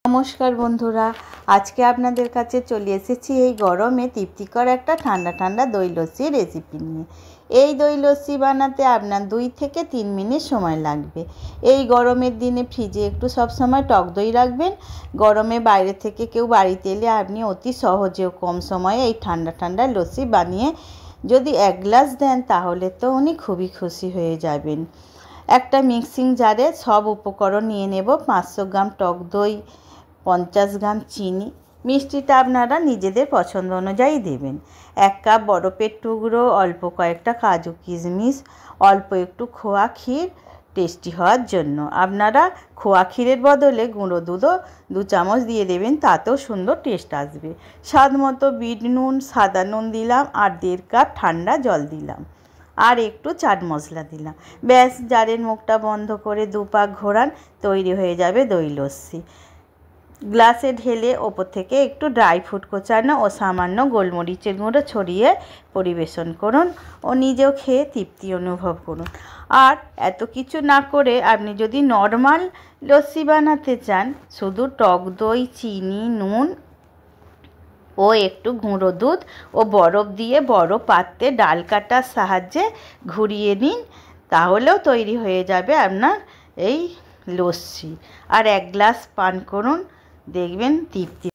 নমস্কার বন্ধুরা, আজকে আপনাদের কাছে চলে এসেছি এই গরমে তৃপ্তিকর একটা ঠান্ডা ঠান্ডা দই লস্যি রেসিপি নিয়ে। এই দই লস্যি বানাতে আপনার 2 থেকে 3 মিনিট সময় লাগবে। এই গরমের দিনে ফ্রিজে একটু সব সময় টক দই রাখবেন। গরমে বাইরে থেকে কেউ বাড়িতে এলে আপনি অতি সহজে ও কম সময়ে এই ঠান্ডা ঠান্ডা লস্যি বানিয়ে যদি 1 গ্লাস দেন তাহলে তো উনি খুবই খুশি হয়ে যাবেন। একটা মিক্সিং জারে সব উপকরণ নিয়ে নেব। 500 গ্রাম টক দই, 50 গ্রাম চিনি, মিষ্টিটা আপনারা নিজেদের পছন্দ অনুযায়ী দেবেন। 1 কাপ বরফের টুকরো, অল্প কয়েকটা কাজু কিশমিশ, অল্প একটু খোয়া ক্ষীর টেস্টি হওয়ার জন্য। আপনারা খোয়া ক্ষীরের বদলে গুঁড়ো দুধও 2 চামচ দিয়ে দেবেন, তাতেও সুন্দর টেস্ট আসবে। স্বাদ মতো বিট নুন, সাদা নুন দিলাম আর 1.5 কাপ ঠান্ডা জল দিলাম আর একটু চাট মশলা দিলাম। ব্যাস, জারের মুখটা বন্ধ করে 2 পাক ঘোরান, তৈরি হয়ে যাবে দই লস্যি। গ্লাসে ঢেলে ওপর থেকে একটু ড্রাই ফ্রুট কোচানো ও সামান্য গোলমরিচের গুঁড়ো ছড়িয়ে পরিবেশন করুন ও নিজেও খেয়ে তৃপ্তি অনুভব করুন। আর এত কিছু না করে আপনি যদি নর্মাল লস্যি বানাতে চান, শুধু টক দই, চিনি, নুন ও একটু গুঁড়ো দুধ ও বরফ দিয়ে বড় পাত্রে ডাল কাটার সাহায্যে ঘুরিয়ে নিন, তাহলেও তৈরি হয়ে যাবে আপনার এই লস্যি। আর 1 গ্লাস পান করুন, দেখবেন তৃপ্তি।